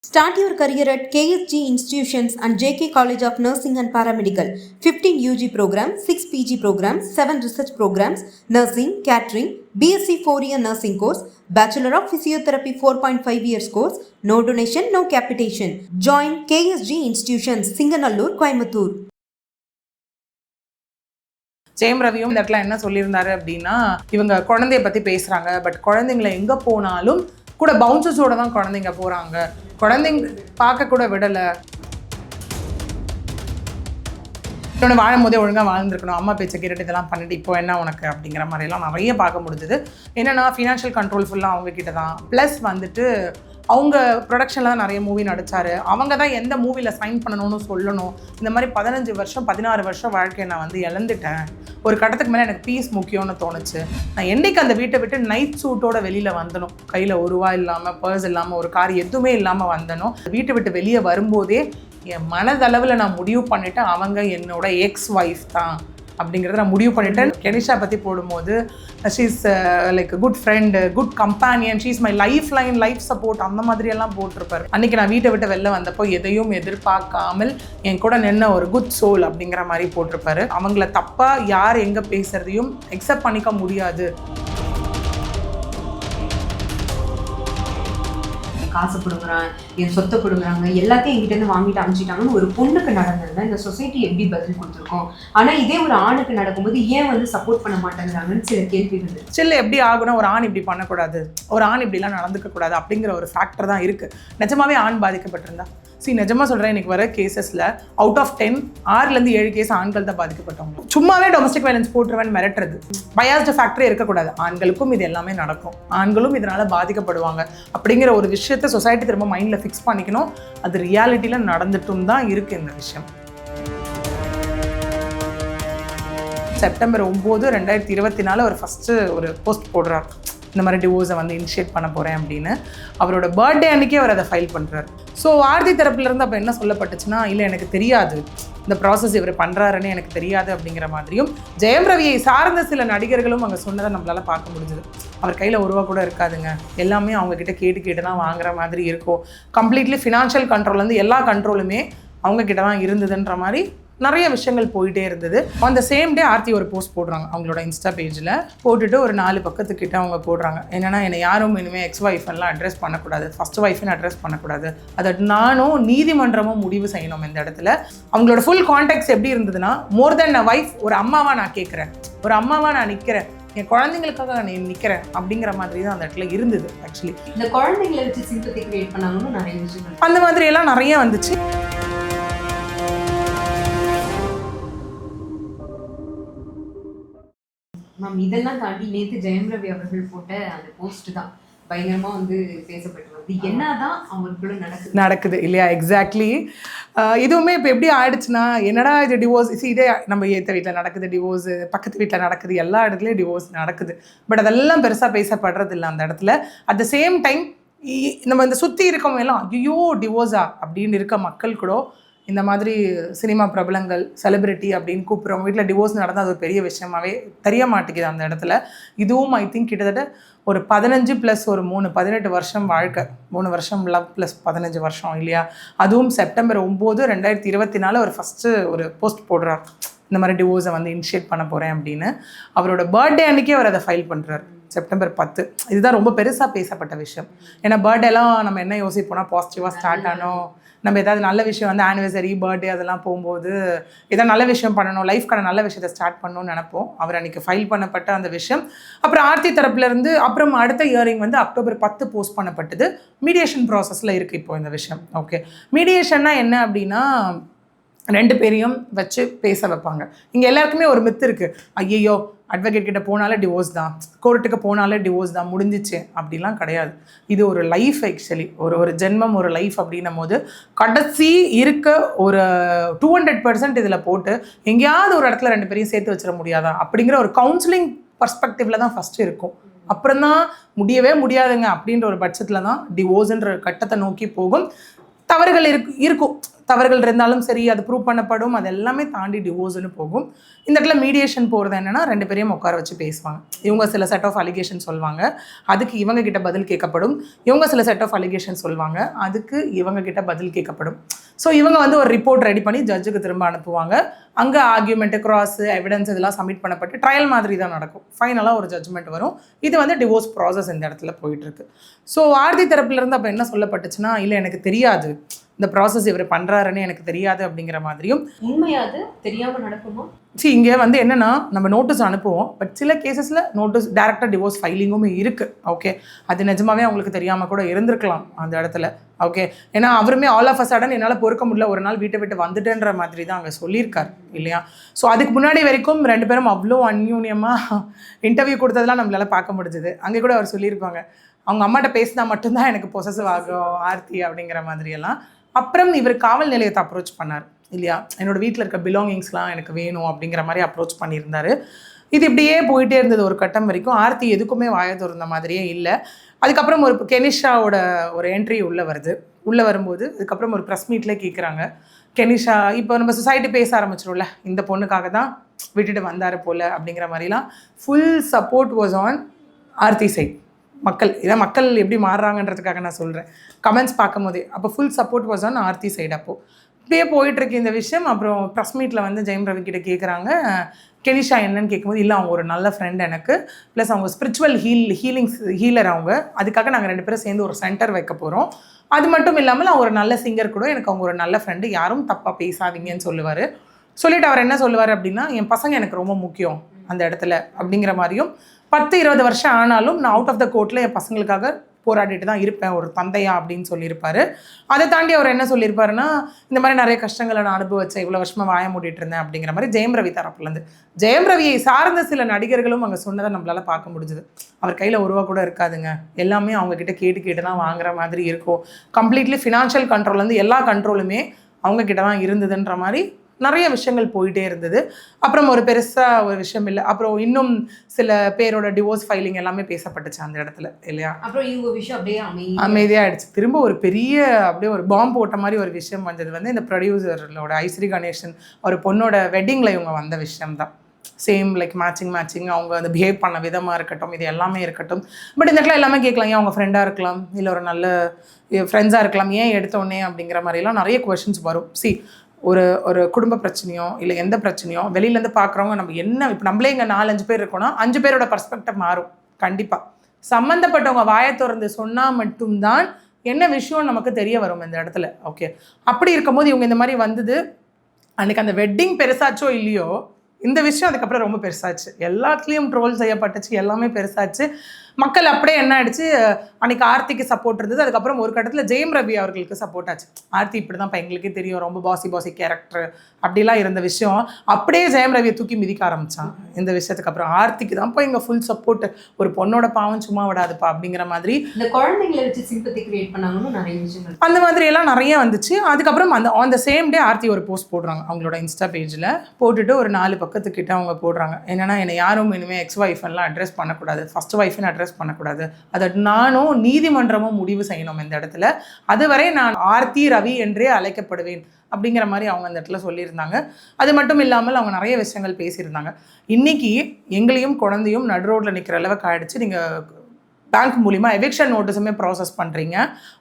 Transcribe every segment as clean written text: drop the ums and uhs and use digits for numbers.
Start your career at KSG Institutions and JK College of Nursing and Paramedical. 15 UG programs, 6 PG programs, 7 research programs, nursing, catering, BSc 4-year nursing course, Bachelor of Physiotherapy 4.5 years course, no donation, no capitation. Join KSG Institutions, Singanallur, Coimbatore. ஜெயம் ரவியும் இந்த இடத்துல என்ன சொல்லியிருந்தாரு அப்படின்னா, இவங்க குழந்தைய பற்றி பேசுகிறாங்க, பட் குழந்தைங்களை எங்கே போனாலும் கூட பவுன்சஸோட தான் குழந்தைங்க போகிறாங்க, குழந்தைங்க பார்க்க கூட விடலை, இன்னொன்று வாழும் போதே ஒழுங்காக வாழ்ந்துருக்கணும், அம்மா பேச்சை கேட்டுட்டு இதெல்லாம் பண்ணிட்டு இப்போ என்ன உனக்கு அப்படிங்கிற மாதிரிலாம் நிறைய பார்க்க முடிஞ்சுது. என்னென்னா ஃபினான்ஷியல் கண்ட்ரோல் ஃபுல்லாக அவங்கக்கிட்ட தான், ப்ளஸ் வந்துட்டு அவங்க ப்ரொடக்ஷனில் தான் நிறைய மூவி நடித்தார், அவங்க தான் எந்த மூவியில் சைன் பண்ணணும்னு சொல்லணும். இந்த மாதிரி 15 வருஷம் 16 வருஷம் வாழ்க்கையை நான் வந்து இழந்துட்டேன். ஒரு கட்டத்துக்கு மேலே எனக்கு பீஸ் முக்கியம்னு தோணுச்சு. நான் என்றைக்கு அந்த வீட்டை விட்டு நைட் சூட்டோட வெளியில் வந்தனும், கையில் ஒரு ரூபா இல்லாமல், பர்ஸ் இல்லாமல், ஒரு கார் எதுவுமே இல்லாமல் வந்தனும், வீட்டை விட்டு வெளியே வரும்போதே என் மனதளவில் நான் முடிவு பண்ணிவிட்டேன், அவங்க என்னோட எக்ஸ் ஒய்ஃப் தான் அப்படிங்கிறத நான் முடிவு பண்ணிட்டேன். கெனிஷா பற்றி போடும்போது she's like good friend, good companion, she's my life line, life support, அந்த மாதிரியெல்லாம் போட்டிருப்பார். அன்றைக்கி நான் வீட்டை விட்டு வெளில வந்தப்போ எதையும் எதிர்பார்க்காமல் என் கூட நின்ன ஒரு குட் சோல் அப்படிங்கிற மாதிரி போட்டிருப்பாரு. அவங்கள தப்பாக யார் எங்கே பேசுகிறதையும் எக்ஸப்ட் பண்ணிக்க முடியாது. காசு கொடுக்குறான், என் சொத்தை கொடுக்குறாங்க, எல்லாத்தையும் என்கிட்ட வாங்கிட்டு அனுப்பிச்சிட்டாங்கன்னு ஒரு பொண்ணுக்கு நடந்ததுன்னா இந்த சொசைட்டி எப்படி பதில் கொடுத்துருக்கோம். ஆனால் இதே ஒரு ஆணுக்கு நடக்கும்போது ஏன் வந்து சப்போர்ட் பண்ண மாட்டேங்கிறாங்கன்னு சில கேள்விகள். சில எப்படி ஆகுனா, ஒரு ஆண் இப்படி பண்ணக்கூடாது, ஒரு ஆண் இப்படிலாம் நடந்துக்க கூடாது அப்படிங்கிற ஒரு ஃபேக்டர் தான் இருக்குது. நிஜமாவே ஆண் பாதிக்கப்பட்டிருந்தா நிஜமாக சொல்கிறேன், எனக்கு வர கேசஸில் அவுட் ஆஃப் 10 6லேருந்து 7 கேஸ் ஆண்கள் தான் பாதிக்கப்பட்டவங்க. சும்மாவே டொமஸ்டிக் வயலன்ஸ் போட்டுருவேன் மிரட்டுறது, பயாஸ்டு ஃபேக்டரே இருக்கக்கூடாது. ஆண்களுக்கும் இது எல்லாமே நடக்கும், ஆண்களும் இதனால் பாதிக்கப்படுவாங்க அப்படிங்கிற ஒரு விஷயத்தை சொசைட்டி திரும்ப மைண்டில் ஃபிக்ஸ் பண்ணிக்கணும். அது ரியாலிட்டியில் நடந்துட்டும் தான் இருக்குது இந்த விஷயம். செப்டம்பர் 9, 2024 அவர் ஃபஸ்ட்டு ஒரு போஸ்ட் போடுறார், இந்த மாதிரி டிவோர்ஸை வந்து இனிஷியேட் பண்ண போகிறேன் அப்படின்னு. அவரோட பர்த்டே அன்றைக்கே அவர் அதை ஃபைல் பண்ணுறாரு. ஸோ ஆர்த்தி தரப்புலேருந்து அப்போ என்ன சொல்லப்பட்டுச்சுன்னா, இல்லை எனக்கு தெரியாது இந்த ப்ராசஸ் இவர் பண்ணுறாருன்னு எனக்கு தெரியாது அப்படிங்கிற மாதிரியும், ஜெயம் ரவியை சார்ந்த சில நடிகர்களும் அங்கே சொன்னதை நம்மளால் பார்க்க முடிஞ்சுது. அவர் கையில் ஒரு ரூபா கூட இருக்காதுங்க, எல்லாமே அவங்கக்கிட்ட கேட்டு தான் வாங்குற மாதிரி இருக்கும். கம்ப்ளீட்லி ஃபினான்ஷியல் கண்ட்ரோல்லேருந்து எல்லா கண்ட்ரோலுமே அவங்கக்கிட்ட தான் இருந்ததுன்ற மாதிரி நிறைய விஷயங்கள் போயிட்டே இருந்தது. அந்த சேம் டே ஆர்த்தி ஒரு போஸ்ட் போடுறாங்க அவங்களோட இன்ஸ்டா பேஜில், போட்டுட்டு ஒரு 4 பக்கத்துக்கிட்ட அவங்க போடுறாங்க. என்னென்னா, என்னை யாரும் இனிமேல் எக்ஸ் ஒய்ஃபெல்லாம் அட்ரஸ் பண்ணக்கூடாது, ஃபஸ்ட் ஒய்ஃப்னு அட்ரஸ் பண்ணக்கூடாது, அதை நானும் நீதிமன்றமும் முடிவு செய்யணும். இந்த இடத்துல அவங்களோட ஃபுல் கான்டெக்ட் எப்படி இருந்ததுன்னா, மோர் தென் அ ஒய்ஃப், ஒரு அம்மாவாக நான் கேட்குறேன், ஒரு அம்மாவாக நான் நிற்கிறேன், என் குழந்தைங்களுக்காக நான் நிற்கிறேன் அப்படிங்கிற மாதிரி தான் அந்த இடத்துல இருந்தது. ஆக்சுவலி இந்த குழந்தைங்களை வச்சு சிம்பத்தி கிரியேட் பண்ணாங்கன்னு நிறைய விஷயங்கள் அந்த மாதிரி எல்லாம் நிறைய வந்துச்சு. மேம், இதெல்லாம் தாண்டி நேற்று ஜெயம் ரவி அவர்கள் போட்ட அந்த போஸ்ட் தான் பயங்கரமாக வந்து பேசப்பட்டு வருது. என்னதான் அவங்களுக்குள்ள நடக்குது இல்லையா? எக்ஸாக்ட்லி. இதுவுமே இப்போ எப்படி ஆயிடுச்சுன்னா, என்னடா இது டிவோர்ஸ், இதே நம்ம ஏற்ற வீட்டில் நடக்குது டிவோர்ஸு, பக்கத்து வீட்டில் நடக்குது, எல்லா இடத்துலையும் டிவோர்ஸ் நடக்குது. பட் அதெல்லாம் பெருசாக பேசப்படுறது இல்லை அந்த இடத்துல. அட் த சேம் டைம் நம்ம இந்த சுற்றி இருக்கவங்க எல்லாம் ஐயோ டிவோர்ஸா அப்படின்னு இருக்க மக்கள் கூட இந்த மாதிரி சினிமா பிரபலங்கள், செலிபிரிட்டி அப்படின்னு கூப்பிட்றவங்க வீட்டில் டிவோர்ஸ் நடந்தால் அது ஒரு பெரிய விஷயமாகவே தெரிய மாட்டேங்குது அந்த இடத்துல. இதுவும் ஐ திங்க் கிட்டத்தட்ட ஒரு 15 + ஒரு 3 18 வருஷம் வாழ்க்கை, 3 வருஷம் லவ் ப்ளஸ் 15 வருஷம் இல்லையா? அதுவும் செப்டம்பர் 9, 2024 அவர் ஃபஸ்ட்டு ஒரு போஸ்ட் போடுறார், இந்த மாதிரி டிவோர்ஸை வந்து இனிஷியேட் பண்ண போகிறேன் அப்படின்னு. அவரோட பர்த்டே அன்றைக்கே அவர் அதை ஃபைல் பண்ணுறார், செப்டம்பர் 10. இதுதான் ரொம்ப பெருசாக பேசப்பட்ட விஷயம். ஏன்னா பர்த்டேலாம் நம்ம என்ன யோசிப்போம்னா, பாசிட்டிவாக ஸ்டார்ட் ஆனோம், நம்ம ஏதாவது நல்ல விஷயம் வந்து ஆனிவர்சரி, பர்த்டே அதெல்லாம் போகும்போது ஏதாவது நல்ல விஷயம் பண்ணணும், லைஃப்க்கான நல்ல விஷயத்தை ஸ்டார்ட் பண்ணணும்னு நினைப்போம். அவர் அன்றைக்கி ஃபைல் பண்ணப்பட்ட அந்த விஷயம். அப்புறம் ஆர்த்தி தரப்புலேருந்து அப்புறம் அடுத்த இயரிங் வந்து அக்டோபர் 10 போஸ்ட் பண்ணப்பட்டது. மீடியேஷன் ப்ராசஸில் இருக்குது இப்போ இந்த விஷயம். ஓகே, மீடியேஷன்னா என்ன அப்படின்னா, 2 பேரையும் வச்சு பேச வைப்பாங்க. இங்கே எல்லாருக்குமே ஒரு மித்து இருக்குது, ஐயோ அட்வொகேட் கிட்ட போனாலே டிவோர்ஸ் தான், கோர்ட்டுக்கு போனாலே டிவோர்ஸ் தான், முடிஞ்சிச்சு அப்படிலாம் கிடையாது. இது ஒரு லைஃப். ஆக்சுவலி ஒரு ஜென்மம், ஒரு லைஃப் அப்படின்னும் போது கடைசி இருக்க ஒரு 200% இதில் போட்டு எங்கேயாவது ஒரு இடத்துல 2 பேரையும் சேர்த்து வச்சிட முடியாதா அப்படிங்கிற ஒரு கவுன்சிலிங் பர்ஸ்பெக்டிவில் தான் ஃபஸ்ட்டு இருக்கும். அப்புறம் தான் முடியவே முடியாதுங்க அப்படின்ற ஒரு பட்சத்தில் தான் டிவோர்ஸுன்ற கட்டத்தை நோக்கி போகும். தவறுகள் இருக்கும், தவறுகள் இருந்தாலும் சரி, அது ப்ரூவ் பண்ணப்படும், அது எல்லாமே தாண்டி டிவோர்ஸ்னு போகும். இந்த இடத்துல மீடியேஷன் போகிறது என்னென்னா, 2 பேரையும் உட்கார வச்சு பேசுவாங்க. இவங்க சில செட் ஆஃப் அலிகேஷன் சொல்லுவாங்க, அதுக்கு இவங்க கிட்ட பதில் கேட்கப்படும். இவங்க சில செட் ஆஃப் அலிகேஷன் சொல்லுவாங்க, அதுக்கு இவங்க கிட்ட பதில் கேட்கப்படும். ஸோ இவங்க வந்து ஒரு ரிப்போர்ட் ரெடி பண்ணி ஜட்ஜுக்கு திரும்ப அனுப்புவாங்க. அங்கே ஆர்கியூமெண்ட்டு, கிராஸ் எவிடன்ஸ் இதெல்லாம் சப்மிட் பண்ணப்பட்டு ட்ரையல் மாதிரி தான் நடக்கும். ஃபைனலாக ஒரு ஜட்ஜ்மெண்ட் வரும். இது வந்து டிவோர்ஸ் ப்ராசஸ் இந்த இடத்துல போயிட்டுருக்கு. ஸோ ஆர்த்தி தரப்புலேருந்து அப்போ என்ன சொல்லப்பட்டுச்சுன்னா, இல்லை எனக்கு தெரியாது, இந்த ப்ராசஸ் இவர் பண்ணுறாருன்னு எனக்கு தெரியாது அப்படிங்கிற மாதிரியும். உண்மையாது தெரியாமல் நடக்குமா? இங்கே வந்து என்னென்னா, நம்ம நோட்டீஸ் அனுப்புவோம், பட் சில கேசஸில் நோட்டீஸ் டேரெக்டாக டிவோர்ஸ் ஃபைலிங்கும் இருக்குது. ஓகே, அது நிஜமாவே அவங்களுக்கு தெரியாமல் கூட இருந்திருக்கலாம் அந்த இடத்துல. ஓகே, ஏன்னா அவருமே ஆல் ஆஃப் அ சடன் என்னால் பொறுக்க முடியல, ஒரு நாள் வீட்டை விட்டு வந்துட்டேன்ற மாதிரி தான் அங்கே சொல்லியிருக்கார் இல்லையா. ஸோ அதுக்கு முன்னாடி வரைக்கும் 2 பேரும் அவ்வளோ அந்யூன்யமாக இன்டர்வியூ கொடுத்ததெல்லாம் நம்மளால் பார்க்க முடிஞ்சுது. அங்கே கூட அவர் சொல்லியிருப்பாங்க, அவங்க அம்மாட்ட பேசினா மட்டும்தான் எனக்கு பொசசிவ் ஆகும் ஆர்த்தி அப்படிங்கிற மாதிரியெல்லாம். அப்புறம் இவர் காவல் நிலையத்தை அப்ரோச் பண்ணார் இல்லையா, என்னோடய வீட்டில் இருக்க பிலாங்கிங்ஸ்லாம் எனக்கு வேணும் அப்படிங்கிற மாதிரி அப்ரோச் பண்ணியிருந்தார். இது இப்படியே போயிட்டே இருந்தது ஒரு கட்டம் வரைக்கும். ஆர்த்தி எதுக்குமே வாய திறந்த மாதிரியே இல்லை. அதுக்கப்புறம் ஒரு கெனிஷாவோட ஒரு என்ட்ரி உள்ளே வருது. உள்ளே வரும்போது அதுக்கப்புறம் ஒரு ப்ரெஸ் மீட்டில் கேட்குறாங்க, கெனிஷா இப்போ நம்ம சொசைட்டி பேச ஆரம்பிச்சிடும்ல, இந்த பொண்ணுக்காக தான் விட்டுட்டு வந்தார் போல் அப்படிங்கிற மாதிரிலாம் full support was on Aarthi side. இதான் மக்கள் எப்படி மாறுறாங்கன்றதுக்காக நான் சொல்கிறேன், கமெண்ட்ஸ் பார்க்கும் போதே. அப்போ full support was on Aarthi side. அப்போது இப்படியே போயிட்டுருக்கு இந்த விஷயம். அப்புறம் ப்ரெஸ் மீட்டில் வந்து ஜெயம் ரவி கிட்ட கேட்குறாங்க, கெனிஷா என்னன்னு கேட்கும்போது, இல்லை அவங்க ஒரு நல்ல ஃப்ரெண்ட் எனக்கு, ப்ளஸ் அவங்க ஸ்பிரிச்சுவல் ஹீலர் அவங்க, அதுக்காக நாங்கள் 2 பேரும் சேர்ந்து ஒரு சென்டர் வைக்க போகிறோம். அது மட்டும் இல்லாமல் அவங்க ஒரு நல்ல சிங்கர் கூட, எனக்கு அவங்க ஒரு நல்ல ஃப்ரெண்டு, யாரும் தப்பாக பேசாதீங்கன்னு சொல்லுவார். சொல்லிவிட்டு அவர் என்ன சொல்லுவார் அப்படின்னா, என் பசங்க எனக்கு ரொம்ப முக்கியம் அந்த இடத்துல அப்படிங்கிற மாதிரியும், 10-20 வருஷம் ஆனாலும் நான் அவுட் ஆஃப் த கோர்ட்டில் என் பசங்களுக்காக போராடிட்டு தான் இருப்பேன் ஒரு தந்தையா அப்படின்னு சொல்லியிருப்பார். அதை தாண்டி அவர் என்ன சொல்லியிருப்பாருன்னா, இந்த மாதிரி நிறைய கஷ்டங்களை நான் அனுபவிச்சேன், இவ்வளோ வருஷமாக வாய மூடிட்டு இருந்தேன் அப்படிங்கிற மாதிரி ஜெயம் ரவி தரப்புலேருந்து. ஜெயம் ரவியை சார்ந்த சில நடிகர்களும் அங்கே சொன்னதை நம்மளால் பார்க்க முடிஞ்சுது. அவர் கையில் ₹1 கூட இருக்காதுங்க, எல்லாமே அவங்கக்கிட்ட கேட்டு தான் வாங்குற மாதிரி இருக்கும். கம்ப்ளீட்லி ஃபினான்ஷியல் கண்ட்ரோல்லேருந்து எல்லா கண்ட்ரோலுமே அவங்கக்கிட்ட தான் இருந்ததுன்ற மாதிரி நிறைய விஷயங்கள் போயிட்டே இருந்தது. அப்புறம் ஒரு பெருசாக ஒரு விஷயம் இல்லை. அப்புறம் இன்னும் சில பேரோட டிவோர்ஸ் ஃபைலிங் எல்லாமே பேசப்பட்டுச்சு அந்த இடத்துல இல்லையா. அப்புறம் இவங்க விஷயம் அப்படியே அமைதியாகிடுச்சு. திரும்ப ஒரு பெரிய அப்படியே ஒரு பாம்பு போட்ட மாதிரி ஒரு விஷயம் வந்தது வந்து இந்த ப்ரொடியூசரோட ஐஸ்ரீ கணேசன் ஒரு பொண்ணோட வெட்டிங்கில் இவங்க வந்த விஷயம்தான். சேம் லைக் மேட்சிங் அவங்க அந்த பிஹேவ் பண்ண விதமாக இருக்கட்டும், இது எல்லாமே இருக்கட்டும். பட் இந்த இடத்துல எல்லாமே கேட்கலாம், ஏன் அவங்க ஃப்ரெண்டாக இருக்கலாம், இல்லை ஒரு நல்ல ஃப்ரெண்ட்ஸாக இருக்கலாம், ஏன் எடுத்தோடனே அப்படிங்கிற மாதிரிலாம் நிறைய கொஷின்ஸ் வரும். ஒரு குடும்ப பிரச்சனையோ இல்லை எந்த பிரச்சனையோ வெளியிலேருந்து பார்க்குறவங்க நம்ம என்ன, இப்போ நம்மளே இங்கே 4-5 பேர் இருக்கோன்னா 5 பேரோட பர்ஸ்பெக்டிவ் மாறும் கண்டிப்பாக. சம்மந்தப்பட்டவங்க வாயை திறந்து சொன்னால் மட்டும்தான் என்ன விஷயம் நமக்கு தெரிய வரும் இந்த இடத்துல. ஓகே, அப்படி இருக்கும்போது இவங்க இந்த மாதிரி வந்தது. அன்றைக்கி அந்த வெட்டிங் பெருசாச்சோ இல்லையோ, இந்த விஷயம் அதுக்கப்புறம் ரொம்ப பெருசாச்சு, எல்லாத்துலேயும் ட்ரோல் செய்யப்பட்டுச்சு, எல்லாமே பெருசாச்சு. மக்கள் அப்படியே என்ன ஆயிடுச்சு, அன்றைக்கி ஆர்த்திக்கு சப்போர்ட் இருந்தது. அதுக்கப்புறம் ஒரு கட்டத்தில் ஜெயம் ரவி அவர்களுக்கு சப்போர்ட் ஆச்சு. ஆர்த்தி இப்படி தான் இப்போ எங்களுக்கே தெரியும், ரொம்ப பாசி கேரக்டர் அப்படிலாம் இருந்த விஷயம் அப்படியே ஜெயம் ரவியை தூக்கி மிதிக்க ஆரம்பித்தான். இந்த விஷயத்துக்கு அப்புறம் ஆர்த்திக்கு தான் இப்போ இங்கே ஃபுல் சப்போர்ட், ஒரு பொண்ணோட பாவம் சும்மா விடாதுப்பா அப்படிங்கிற மாதிரி. இந்த குழந்தைங்களை வச்சு சிம்பத்தி கிரியேட் பண்ணாங்கன்னு நிறைய விஷயங்கள் அந்த மாதிரி எல்லாம் நிறைய வந்துச்சு. அதுக்கப்புறம் on the same day Aarthi ஒரு போஸ்ட் போடுறாங்க அவங்களோட இன்ஸ்டா பேஜில். போட்டுட்டு ஒரு 4 பக்கத்துக்கிட்ட அவங்க போடுறாங்க, என்னென்னா என்னை யாரும் இனிமேல் எக்ஸ் ஒய்ஃபெல்லாம் அட்ரஸ் பண்ணக்கூடாது, ஃபஸ்ட் ஒய்ஃப்னு அட்ரஸ் பண்ணக்கூடாது, அதை நானும் நீதிமன்றமும் முடிவு செய்யணும் இந்த இடத்துல, அதுவரை நான் ஆர்த்தி ரவி என்றே அழைக்கப்படுவேன் அப்படிங்கிற மாதிரி அவங்க அந்த இடத்துல சொல்லியிருந்தாங்க. அது மட்டும் இல்லாமல் அவங்க நிறைய விஷயங்கள் பேசியிருந்தாங்க. இன்றைக்கி எங்களையும் குழந்தையும் நடு ரோட்டில் நிற்கிற அளவுக்கு ஆகிடுச்சு, நீங்கள் பேங்க் மூலிமா எவிக்ஷன் நோட்டீஸுமே ப்ராசஸ் பண்ணுறீங்க.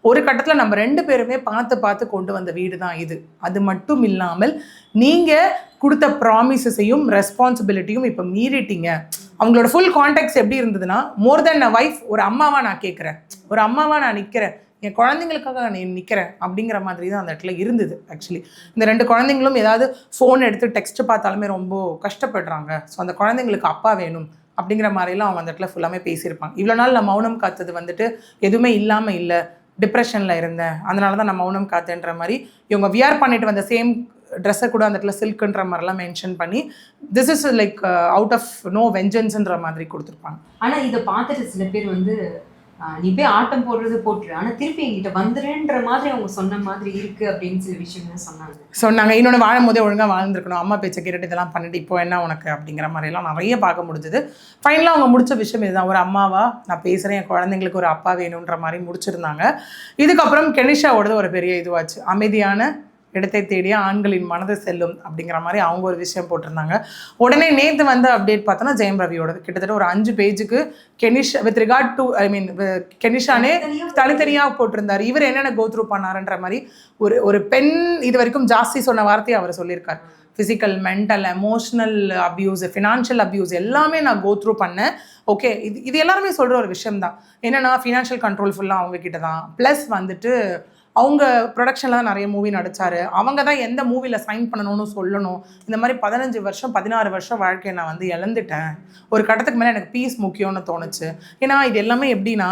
ஒரு கட்டத்தில் நம்ம 2 பேருமே பார்த்து கொண்டு வந்த வீடு தான் இது. அது மட்டும் இல்லாமல் நீங்கள் கொடுத்த ப்ராமிசஸையும் ரெஸ்பான்சிபிலிட்டியும் இப்போ மீறிட்டீங்க. அவங்களோட ஃபுல் கான்டெக்ட் எப்படி இருந்ததுன்னா, மோர் தென் அ வைஃப், ஒரு அம்மாவாக நான் கேட்குறேன், ஒரு அம்மாவாக நான் நிற்கிறேன், என் குழந்தைங்களுக்காக நான் நிற்கிறேன் அப்படிங்கிற மாதிரி தான் அந்த இடத்துல இருந்தது. ஆக்சுவலி இந்த 2 குழந்தைங்களும் ஏதாவது ஃபோன் எடுத்து டெக்ஸ்ட் பார்த்தாலுமே ரொம்ப கஷ்டப்படுறாங்க. ஸோ அந்த குழந்தைங்களுக்கு அப்பா வேணும் அப்படிங்கிற மாதிரிலாம் அவங்க அந்த இடத்துல ஃபுல்லாமே பேசியிருப்பாங்க. இவ்வளோ நாள் நான் மௌனம் காத்தது வந்துட்டு எதுவுமே இல்லாமல் இல்லை, டிப்ரெஷனில் இருந்தேன், அதனால தான் நான் மௌனம் காத்தேன்ற மாதிரி இவங்க வியர் பண்ணிட்டு வந்த சேம் ட்ரெஸ்ஸை கூட அந்த இடத்துல சில்க்குன்ற மாதிரிலாம் மென்ஷன் பண்ணி this is like out of no வெஞ்சன்ஸ்ன்ற மாதிரி கொடுத்துருப்பாங்க. ஆனால் இதை பார்த்துட்டு சில பேர் வந்து நீ போய் ஆட்டம் போடுறது போட்டுரு, ஆனா திருப்பி என்கிட்ட வந்துருன்ற மாதிரி அவங்க சொன்ன மாதிரி இருக்கு அப்படின்னு சில விஷயங்கள் சொன்னாங்க. இன்னொன்று வாழும் போதே ஒழுங்காக வாழ்ந்துருக்கணும், அம்மா பேச்சை கேட்டுட்டு இதெல்லாம் பண்ணிட்டு இப்போ என்ன உனக்கு அப்படிங்கிற மாதிரிலாம் நிறைய பார்க்க முடிஞ்சுது. ஃபைனலாக அவங்க முடிச்ச விஷயம் இதுதான், ஒரு அம்மாவா நான் பேசுகிறேன், என் குழந்தைங்களுக்கு ஒரு அப்பா வேணுன்ற மாதிரி முடிச்சிருந்தாங்க. இதுக்கப்புறம் கெனிஷாவோடது ஒரு பெரிய இதுவாச்சு, அமைதியான இடத்தை தேடிய ஆண்களின் மனது செல்லும் அப்படிங்கிற மாதிரி அவங்க ஒரு விஷயம் போட்டிருந்தாங்க. உடனே நேற்று வந்து அப்டேட் பார்த்தோன்னா ஜெயம் ரவியோடது கிட்டத்தட்ட ஒரு 5 பேஜுக்கு கெனிஷா வித் ரிகார்ட் டு கெனிஷானே தனித்தனியாக போட்டிருந்தார். இவர் என்னென்ன கோத்ரூ பண்ணாருன்ற மாதிரி ஒரு பெண் இது வரைக்கும் ஜாஸ்தி சொன்ன வார்த்தையை அவர் சொல்லியிருக்கார். Physical, mental, emotional abuse, financial abuse எல்லாமே நான் கோத்ரூ பண்ணேன். ஓகே, இது எல்லாருமே சொல்கிற ஒரு விஷயம் தான். என்னென்னா ஃபினான்ஷியல் கண்ட்ரோல் ஃபுல்லாக அவங்கக்கிட்ட தான். ப்ளஸ் வந்துட்டு அவங்க ப்ரொடக்ஷனில் தான் நிறைய மூவி நடித்தார். அவங்க தான் எந்த மூவியில் சைன் பண்ணணும்னு சொல்லணும். இந்த மாதிரி 15 வருஷம் 16 வருஷம் வாழ்க்கையை நான் வந்து இழந்துட்டேன். ஒரு கட்டத்துக்கு மேலே எனக்கு பீஸ் முக்கியம்னு தோணுச்சு. ஏன்னா இது எல்லாமே எப்படின்னா,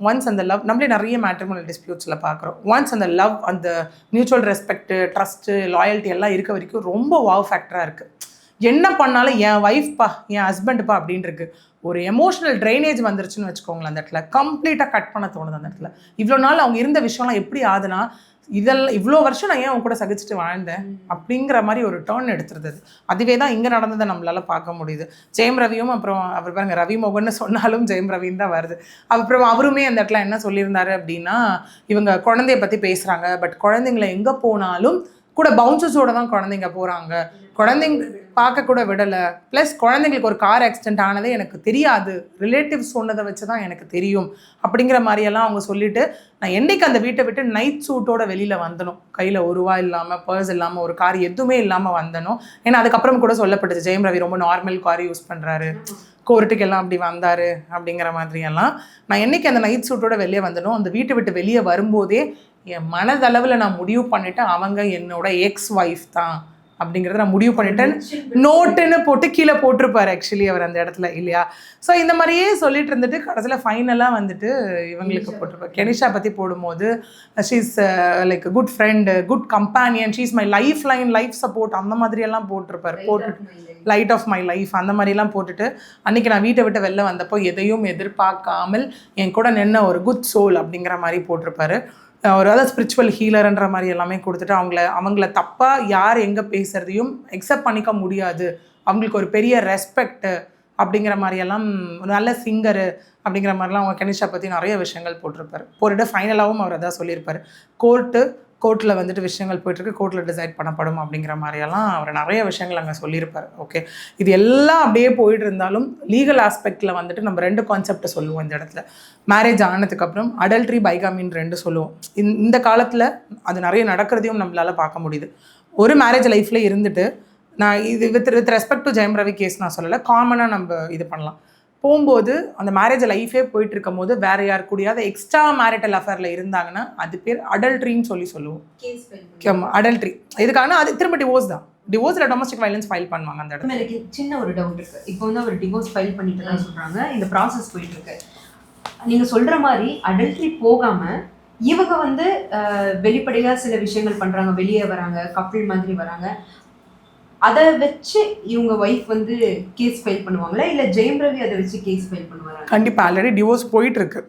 ஒன்ஸ் அந்த லவ், நம்மளே நிறைய மேட்ரிமோனியல் டிஸ்பியூட்ஸில் பார்க்குறோம். ஒன்ஸ் அந்த லவ், அந்த மியூச்சுவல் ரெஸ்பெக்ட், ட்ரஸ்ட்டு, லாயல்ட்டி எல்லாம் இருக்க வரைக்கும் ரொம்ப வாவ் ஃபேக்டராக இருக்குது. என்ன பண்ணாலும் என் ஒய்ஃப்பா, என் ஹஸ்பண்டுப்பா அப்படின்னு இருக்கு. ஒரு எமோஷனல் ட்ரைனேஜ் வந்துருச்சுன்னு வச்சுக்கோங்களேன், அந்த இடத்துல கம்ப்ளீட்டாக கட் பண்ண தோணுது. அந்த இடத்துல இவ்வளோ நாள் அவங்க இருந்த விஷயம்லாம் எப்படி ஆகுதுன்னா, இதெல்லாம் இவ்வளோ வருஷம் நான் ஏன் அவங்க கூட சகிச்சுட்டு வாழ்ந்தேன் அப்படிங்கிற மாதிரி ஒரு டர்ன் எடுத்துருது. அதுவே தான் இங்கே நடந்ததை நம்மளால பார்க்க முடியுது. ஜெயம் ரவியும் அப்புறம் அவர் பாருங்க, ரவி மோகன்னு சொன்னாலும் ஜெயம் ரவின்னு தான் வருது. அப்புறம் அவருமே அந்த இடத்துல என்ன சொல்லியிருந்தாரு அப்படின்னா, இவங்க குழந்தைய பற்றி பேசுகிறாங்க, பட் குழந்தைங்களை எங்கே போனாலும் கூட பவுன்சஸோட தான் குழந்தைங்க போகிறாங்க, குழந்தைங்க பார்க்க கூட விடலை. ப்ளஸ் குழந்தைங்களுக்கு ஒரு கார் ஆக்சிடென்ட் ஆனதே எனக்கு தெரியாது, ரிலேட்டிவ்ஸ் சொன்னதை வச்சு தான் எனக்கு தெரியும் அப்படிங்கிற மாதிரியெல்லாம் அவங்க சொல்லிவிட்டு, நான் என்றைக்கு அந்த வீட்டை விட்டு நைட் சூட்டோட வெளியில் வந்தனும், கையில் ஒரு ரூபா இல்லாமல், பர்ஸ் இல்லாமல், ஒரு கார் எதுவுமே இல்லாமல் வந்தனும். ஏன்னா அதுக்கப்புறம் கூட சொல்லப்பட்டுச்சு, ஜெயம் ரவி ரொம்ப நார்மல் கார் யூஸ் பண்ணுறாரு, கோர்ட்டுக்கு எல்லாம் அப்படி வந்தார் அப்படிங்கிற மாதிரியெல்லாம். நான் என்றைக்கு அந்த நைட் சூட்டோட வெளியே வந்தனோ, அந்த வீட்டை விட்டு வெளியே வரும்போதே என் மனதளவில் நான் முடிவு பண்ணிவிட்டேன், அவங்க என்னோட எக்ஸ் ஒய்ஃப் தான் அப்படிங்கிறத நான் முடிவு பண்ணிட்டேன். நோட்டுன்னு போட்டு கீழே போட்டிருப்பார் ஆக்சுவலி அவர் அந்த இடத்துல, இல்லையா? ஸோ இந்த மாதிரியே சொல்லிட்டு இருந்துட்டு கடைசியில் ஃபைனலாக வந்துட்டு இவங்களுக்கு போட்டிருப்பார். கெனிஷா பற்றி போடும்போது, she's like good friend, good companion, she's my life line, life support, அந்த மாதிரியெல்லாம் போட்டிருப்பார். லைட் ஆஃப் மை லைஃப் அந்த மாதிரிலாம் போட்டுட்டு, அன்றைக்கி நான் வீட்டை விட்டு வெளில வந்தப்போ எதையும் எதிர்பார்க்காமல் என் கூட நின்ன ஒரு குட் சோல் அப்படிங்கிற மாதிரி போட்டிருப்பாரு. ஒரு அதாவது ஸ்பிரிச்சுவல் ஹீலர்ன்ற மாதிரி எல்லாமே கொடுத்துட்டு, அவங்கள தப்பாக யார் எங்கே பேசுகிறதையும் எக்ஸப்ட் பண்ணிக்க முடியாது, அவங்களுக்கு ஒரு பெரிய ரெஸ்பெக்ட்டு அப்படிங்கிற மாதிரியெல்லாம், ஒரு நல்ல சிங்கரு அப்படிங்கிற மாதிரிலாம் அவங்க கெனிஷா பற்றி நிறைய விஷயங்கள் போட்டிருப்பார். போட்டுட்டு ஃபைனலாகவும் அவர் அதான் சொல்லியிருப்பார், கோர்ட்டில் வந்துட்டு விஷயங்கள் போயிட்டுருக்கு, கோர்ட்டில் டிசைட் பண்ணப்படும் அப்படிங்கிற மாதிரியெல்லாம் அவர் நிறைய விஷயங்கள் அங்கே சொல்லியிருப்பார். ஓகே, இது எல்லாம் அப்படியே போயிட்டு இருந்தாலும் லீகல் ஆஸ்பெக்டில் வந்துட்டு நம்ம 2 கான்செப்டை சொல்லுவோம் இந்த இடத்துல. மேரேஜ் ஆனதுக்கப்புறம் அடல்ட்ரி, பைகாமின்னு 2 சொல்லுவோம். இந்த காலத்தில் அது நிறைய நடக்கிறதையும் நம்மளால் பார்க்க முடியுது. ஒரு மேரேஜ் லைஃப்பில் இருந்துட்டு, நான் இது with respect to Jayam Ravi case நான் சொல்லலை, காமனாக நம்ம இது பண்ணலாம். போகும்போது அந்த மேரேஜ் லைஃபே போயிட்டு இருக்கும் போது வேற யார் கூடியாவது எக்ஸ்ட்ரா மேரிட்டல் அஃபேரில் இருந்தாங்கன்னா அது பேர் அடல்ட்ரின்னு சொல்லுவோம். அடல்ட்ரி இதுக்கான அது திரும்ப டிவோர்ஸ் தான். டிவோர்ஸ்ல டொமஸ்டிக் வயலன்ஸ் ஃபைல் பண்ணுவாங்க அந்த இடத்துல. எனக்கு சின்ன ஒரு டவுட் இருக்கு. இப்போ வந்து அவர் டிவோர்ஸ் ஃபைல் பண்ணிட்டு தான் சொல்றாங்க, இந்த ப்ராசஸ் போயிட்டு இருக்கு. நீங்க சொல்ற மாதிரி அடல்ட்ரி போகாம இவங்க வந்து வெளிப்படையா சில விஷயங்கள் பண்றாங்க, வெளியே வராங்க, கப்பிள் மாதிரி வராங்க, அதை வச்சு இவங்க ஒய்ஃப் வந்து கேஸ் ஃபைல் பண்ணுவாங்களா, இல்லை ஜெயம் ரவி அதை வச்சு கேஸ் ஃபைல் பண்ணுவாங்க? கண்டிப்பாக ஆல்ரெடி டிவோர்ஸ் போயிட்டு இருக்கு.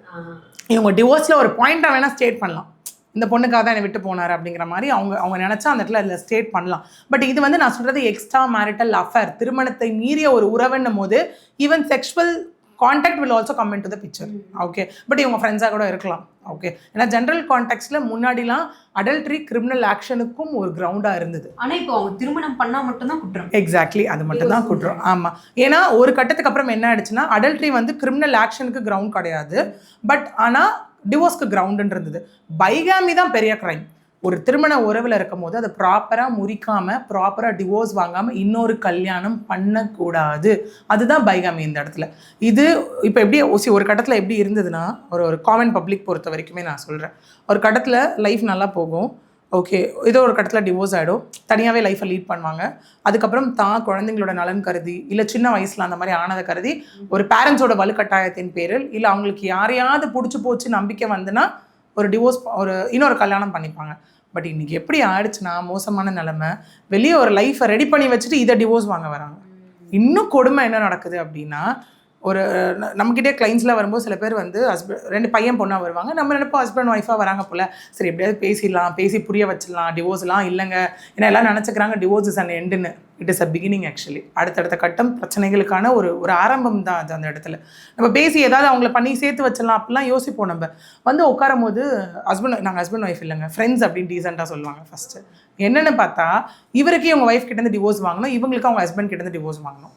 இவங்க டிவோர்ஸில் ஒரு பாயிண்டாக வேணால் ஸ்டேட் பண்ணலாம், இந்த பொண்ணுக்காக தான் என்னை விட்டு போனார் அப்படிங்கிற மாதிரி அவங்க நினச்சா அந்த இடத்துல அதில் ஸ்டேட் பண்ணலாம். பட் இது வந்து நான் சொல்கிறது எக்ஸ்ட்ரா மேரிட்டல் அஃபேர், திருமணத்தை மீறிய ஒரு உறவுன்னும் போது even sexual contact will also come in to the picture. Okay, but இவங்க ஃப்ரெண்ட்ஸாக கூட இருக்கலாம். ஓகே, ஏன்னா ஜென்ரல் கான்டாக்ட்ஸில் முன்னாடிலாம் அடல்ட்ரி கிரிமினல் ஆக்ஷனுக்கும் ஒரு கிரவுண்டாக இருந்தது. ஆனால் இப்போ அவங்க திருமணம் பண்ணால் மட்டும்தான் குற்றம். எக்ஸாக்ட்லி, அது மட்டும் தான் குற்றம். ஆமாம், ஏன்னா ஒரு கட்டத்துக்கு அப்புறம் என்ன ஆயிடுச்சுன்னா, அடல்ட்ரி வந்து கிரிமினல் ஆக்ஷனுக்கு கிரவுண்ட் கிடையாது, பட் ஆனால் டிவோர்ஸ்க்கு கிரவுண்டுன்னு இருந்தது. பைகாமி தான் பெரிய கிரைம். ஒரு திருமண உறவில் இருக்கும் போது அதை ப்ராப்பராக முறிக்காமல், ப்ராப்பராக டிவோர்ஸ் வாங்காமல் இன்னொரு கல்யாணம் பண்ணக்கூடாது. அதுதான் பைகாமி இந்த இடத்துல. இது இப்போ எப்படி ஒரு கட்டத்தில் எப்படி இருந்ததுன்னா, ஒரு காமன் பப்ளிக் பொறுத்த வரைக்குமே நான் சொல்கிறேன், ஒரு கட்டத்தில் லைஃப் நல்லா போகும். ஓகே, ஏதோ ஒரு கட்டத்தில் டிவோர்ஸ் ஆகிடும், தனியாகவே லைஃப்பை லீட் பண்ணுவாங்க. அதுக்கப்புறம் தான் குழந்தைங்களோட நலன் கருதி, இல்லை சின்ன வயசில் அந்த மாதிரி ஆனதை கருதி, ஒரு பேரண்ட்ஸோட வலுக்கட்டாயத்தின் பேரில், இல்லை அவங்களுக்கு யாரையாவது பிடிச்சி போச்சு நம்பிக்கை வந்துன்னா ஒரு டிவோர்ஸ், இன்னொரு கல்யாணம் பண்ணிப்பாங்க. பட் இன்றைக்கி எப்படி ஆயிடுச்சுன்னா, மோசமான நிலைமை, வெளியே ஒரு லைஃப்பை ரெடி பண்ணி வச்சுட்டு இதை டிவோர்ஸ் வாங்க வராங்க. இன்னும் கொடுமை என்ன நடக்குது அப்படின்னா, ஒரு நம்மக்கிட்டே கிளைண்ட்ஸ்லாம் வரும்போது சில பேர் வந்து ரெண்டு பையன் பொண்ணாக வருவாங்க. நம்ம நினைப்போம் ஹஸ்பண்ட் ஒய்ஃபாக வராங்க போல், சரி எப்படியாவது பேசிடலாம், பேசி புரிய வச்சிடலாம், டிவோர்ஸ்லாம் இல்லைங்க. ஏன்னா எல்லாம் நினச்சிக்கிறாங்க டிவோர்ஸ் இஸ் அண்ட் எண்டுன்னு. It is a beginning actually. அடுத்தடுத்த கட்டம் பிரச்சனைகளுக்கான ஒரு ஆரம்பம் தான் அது. அந்த இடத்துல நம்ம பேசி ஏதாவது அவங்கள பண்ணி சேர்த்து வச்சிடலாம் அப்படிலாம் யோசிப்போம். நம்ம வந்து உட்காரும் போது நாங்கள் ஹஸ்பண்ட் ஒய்ஃப் இல்லைங்க, ஃப்ரெண்ட்ஸ் அப்படின்னு டீசெண்டாக சொல்லுவாங்க ஃபஸ்ட்டு. என்னென்னு பார்த்தா இவருக்கு இவங்க ஒய்ஃப் கிட்டேருந்து டிவோர்ஸ் வாங்கணும், இவங்களுக்கு அவங்க ஹஸ்பண்ட் கிட்டேருந்து டிவோர்ஸ் வாங்கணும்.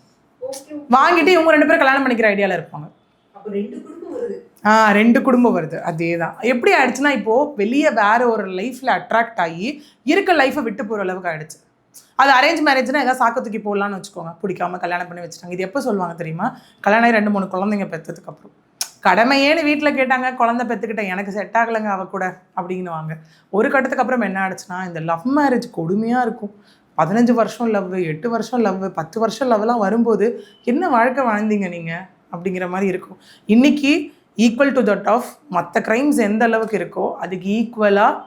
வாங்கிட்டு இவங்க 2 பேரும் கல்யாணம் பண்ணிக்கிற ஐடியாவில் இருப்பாங்க. ரெண்டு குடும்பம் வருது. அதே தான். எப்படி ஆயிடுச்சுன்னா இப்போது வெளியே வேற ஒரு லைஃப்பில் அட்ராக்ட் ஆகி இருக்க லைஃப்பை விட்டு போகிற அளவுக்கு ஆயிடுச்சு. அது அரேஞ்ச் மேரேஜ்னா ஏதாவது சாக்கு தூக்கி போடலான்னு வச்சுக்கோங்க, பிடிக்காம கல்யாணம் பண்ணி வச்சுட்டாங்க. இது எப்போ சொல்லுவாங்க தெரியுமா? கல்யாணம் 2-3 குழந்தைங்க பெற்றதுக்கப்புறம். கடமையேன்னு வீட்டில் கேட்டாங்க, குழந்தை பெற்றுக்கிட்டேன், எனக்கு செட் ஆகலைங்க அவ கூட அப்படின்னுவாங்க. ஒரு கட்டத்துக்கு அப்புறம் என்ன ஆயிடுச்சுன்னா இந்த லவ் மேரேஜ் கொடுமையாக இருக்கும். 15 வருஷம் லவ், 8 வருஷம் லவ், 10 வருஷம் லவ்லாம் வரும்போது என்ன வாழ்க்கை வாழ்ந்தீங்க நீங்கள் அப்படிங்கிற மாதிரி இருக்கும். இன்றைக்கி ஈக்குவல் டு தட் ஆஃப் மற்ற க்ரைம்ஸ் எந்த அளவுக்கு இருக்கோ அதுக்கு ஈக்குவலாக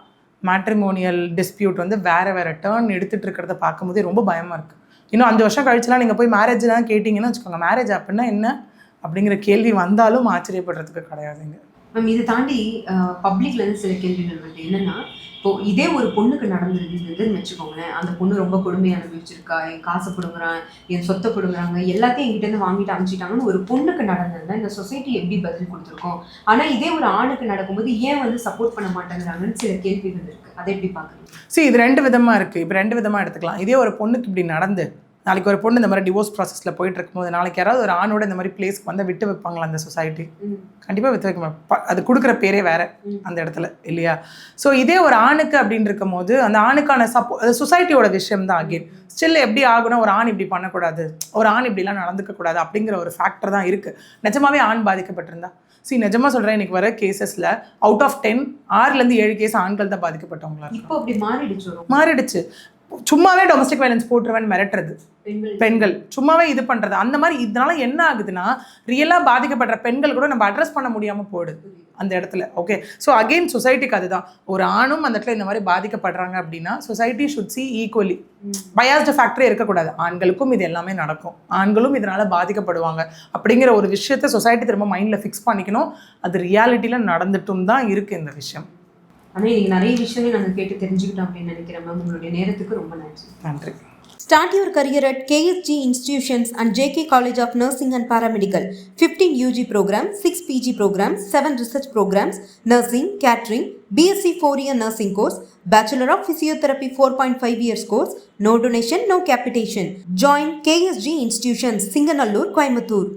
மேட்ரிமோனியல் டிஸ்பியூட் வந்து வேறு டேர்ன் எடுத்துகிட்டு இருக்கிறத பார்க்கும்போதே ரொம்ப பயமாக இருக்குது. இன்னும் 5 வருஷம் கழிச்சுலாம் நீங்கள் போய் மேரேஜ்லாம் கேட்டிங்கன்னு வச்சுக்கோங்க, மேரேஜ் அப்படின்னா என்ன அப்படிங்கிற கேள்வி வந்தாலும் ஆச்சரியப்படுறதுக்கு கிடையாதுங்க. மேம் இதை தாண்டி பப்ளிக்லேருந்து சில கேள்விகள் வந்து என்னென்னா, இப்போ இதே ஒரு பொண்ணுக்கு நடந்துருக்குதுன்னு வச்சுக்கோங்களேன், அந்த பொண்ணு ரொம்ப கொடுமையை அனுபவிச்சிருக்கா, என் காசை பிடுங்குறான், என் சொத்தை பிடுங்குறாங்க, எல்லாத்தையும் என்கிட்டேருந்து வாங்கிட்டு அனுப்பிச்சிட்டாங்கன்னு ஒரு பொண்ணுக்கு நடந்ததுன்னா இந்த சொசைட்டி எப்படி பதில் கொடுத்துருக்கோம்? ஆனால் இதே ஒரு ஆணுக்கு நடக்கும்போது ஏன் வந்து சப்போர்ட் பண்ண மாட்டேங்கிறாங்கன்னு சில கேள்விகள் இருக்குது. அதை எப்படி பார்க்குறீங்க? சரி, இது 2 விதமாக இருக்குது. இப்போ 2 விதமாக எடுத்துக்கலாம். இதே ஒரு பொண்ணுக்கு இப்படி நடந்து நாளைக்கு ஒரு பொண்ணு இந்த மாதிரி டிவோர்ஸ் ப்ராசஸில் போயிட்டு இருக்கும்போது நாளைக்கு யாராவது ஒரு ஆணோட இந்த மாதிரி பிளேஸ்க்கு வந்து விட்டு வைப்பாங்களா அந்த சொசைட்டி? கண்டிப்பாக விட்டு வைக்க. அது கொடுக்குற பேரே வேற அந்த இடத்துல இல்லையா? ஸோ இதே ஒரு ஆணுக்கு அப்படின்னு இருக்கும் போது அந்த ஆணுக்கான சொசைட்டியோட விஷயம் தான். அகெயின் ஸ்டில் எப்படி ஆகுனா ஒரு ஆண் இப்படி பண்ணக்கூடாது, ஒரு ஆண் இப்படிலாம் நடந்துக்கக்கூடாது அப்படிங்கிற ஒரு ஃபேக்டர் தான் இருக்குது. நிஜமாவே ஆண் பாதிக்கப்பட்டிருந்தா நிஜமாக சொல்கிறேன், இன்றைக்கி வர கேசஸில் அவுட் ஆஃப் 10 6லேருந்து 7 கேஸ் ஆண்கள் தான் பாதிக்கப்பட்டவங்களா. இப்போ அப்படி மாறிடுச்சு. சும்மாவே டொமஸ்டிக் வயலன்ஸ் போட்டுருவேன் மிரட்டுறது பெண்கள், சும்மாவே இது பண்ணுறது அந்த மாதிரி. இதனால என்ன ஆகுதுன்னா ரியலாக பாதிக்கப்படுற பெண்கள் கூட நம்ம அட்ரஸ் பண்ண முடியாமல் போடுது அந்த இடத்துல. ஓகே, ஸோ அகெயின் சொசைட்டிக்கு அதுதான். ஒரு ஆணும் அந்த இடத்துல இந்த மாதிரி பாதிக்கப்படுறாங்க அப்படின்னா society should see equally. Biased ஃபேக்டரே இருக்கக்கூடாது. ஆண்களுக்கும் இது எல்லாமே நடக்கும், ஆண்களும் இதனால் பாதிக்கப்படுவாங்க அப்படிங்கிற ஒரு விஷயத்தை சொசைட்டி திரும்ப மைண்டில் ஃபிக்ஸ் பண்ணிக்கணும். அது ரியாலிட்டியில் நடந்துட்டும் தான் இருக்குது இந்த விஷயம். ஆனால் இன்றைக்கி நிறைய விஷயங்கள் நாங்கள் கேட்டு தெரிஞ்சுக்கிட்டோம் அப்படின்னு நினைக்கிறேன் மேம். உங்களுடைய நேரத்துக்கு ரொம்ப நன்றி. Start your career at KSG Institutions and JK College of Nursing and Paramedical. 15 UG programs, 6 PG programs, 7 research programs, nursing, catering, BSc 4-year nursing course, Bachelor of Physiotherapy 4.5 years course, no donation, no capitation. Join KSG Institutions, Singanallur, Coimbatore.